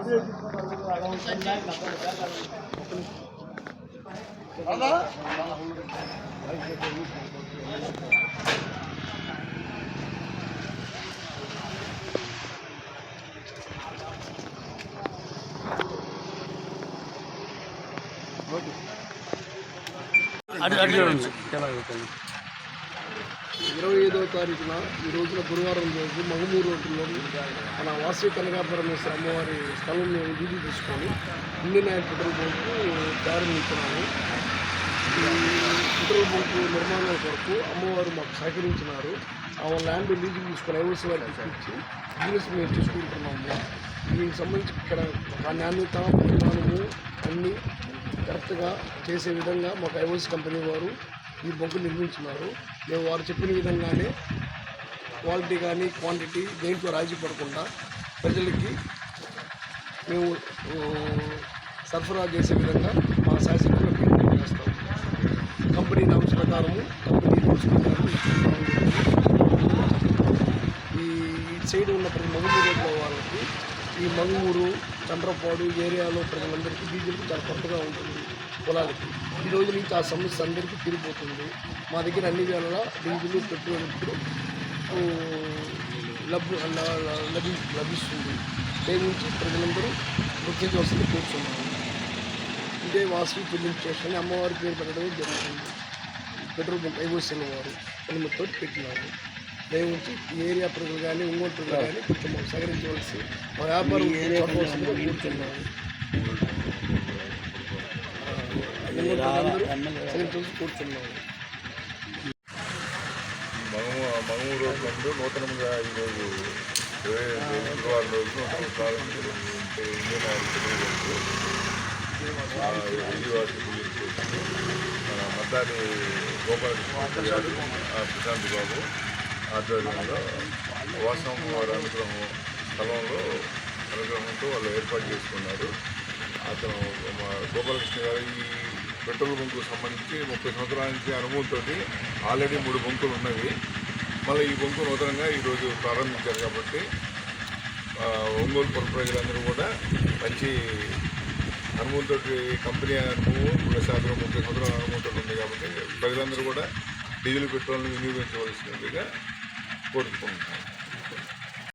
25వ తారీఖున ఈ రోజున గురువారం రోజు మగమూరు రోడ్డులోని మన వాసవి కనకాపరమేశ్వర అమ్మవారి స్థలం మేము వీధి తీసుకొని ఇండియన్ ఆయిల్ పెట్రోల్ బంకు ప్రారంభించినాము. ఈ పెట్రోల్ బంకు నిర్మాణం కొరకు అమ్మవారు మాకు సహకరించినారు. ఆ ల్యాండ్ లీజు తీసుకొని ఐఓసి వారికి ఇచ్చి బిజినెస్ మేము చేసుకుంటున్నాము. దీనికి సంబంధించి ఇక్కడ నాణ్యత పరిమాణము అన్నీ కరెక్ట్గా చేసే విధంగా మాకు ఐఓసి కంపెనీ వారు ఈ బొగ్గు నిర్మించున్నారు. మేము వారు చెప్పిన విధంగానే క్వాలిటీ కానీ క్వాంటిటీ దేంట్లో రాజీ పడకుండా ప్రజలకి మేము సరఫరా చేసే విధంగా మా శాసనసభ్యులు ప్రయత్నం చేస్తాం. కంపెనీ నామ్స్ ప్రకారము కంపెనీ రూల్స్ ప్రకారం ఈ సైడ్ ఉన్న ప్రతి మగమూరు రోడ్లో వాళ్ళకి ఈ మగమూరు చంద్రపాడు ఏరియాలో ప్రజలందరికీ డీజిల్కి చాలా కొత్తగా ఉంటుంది. పొలాలకి ఈ రోజు నుంచి ఆ సమస్య అందరికీ తీరిపోతుంది. మా దగ్గర అన్ని వేళలా డీజిల్ పెట్రోల్ ఇప్పుడు లభిస్తుంది. దయవుంచి ప్రజలందరూ గుర్తించవలసింది కూర్చున్నాము. ఇదే వాసవి ఫిల్లింగ్ స్టేషన్ అమ్మవారి పేరు పెట్టడమే జరుగుతుంది. పెట్రోల్ బంక్ ఐఓసీల వారు ఎనిమిదితో పెట్టినారు. దయవుంచి ఏరియా ప్రజలు కానీ ఒంగోలు ప్రజలు కానీ కొంచెం మాకు సహకరించవలసి మా వ్యాపారం చూడవలసిందిగా కూర్చున్నాము. కూర్చున్నాము. మగమూరు రోడ్ నందు నూతనంగా ఈరోజు గురువారం రోజు ప్రారంభించినటువంటి Indian oil petrol bunk Vijayawada police station మన మద్దాని గోపాలకృష్ణ గారు ప్రశాంత్ బాబు ఆధ్వర్యంలో వాసం వారి స్థలంలో అనుగ్రహంతో వాళ్ళు ఏర్పాటు చేసుకున్నారు. అతను గోపాలకృష్ణ గారు ఈ పెట్రోల్ బంకు సంబంధించి 30 సంవత్సరాల నుంచి అనుభవంతో ఆల్రెడీ 3 బంకులు ఉన్నవి. మళ్ళీ ఈ బంకు నూతనంగా ఈరోజు ప్రారంభించారు కాబట్టి ఒంగోలు పుర ప్రజలందరూ కూడా మంచి అనుభవంతో కంపెనీ అనుభవం ప్లస్ 30 సంవత్సరాల అనుభవంతో ఉంది కాబట్టి ప్రజలందరూ కూడా డీజిల్ పెట్రోల్ని వినియోగించవలసినదిగా కోరుకుంటున్నాను.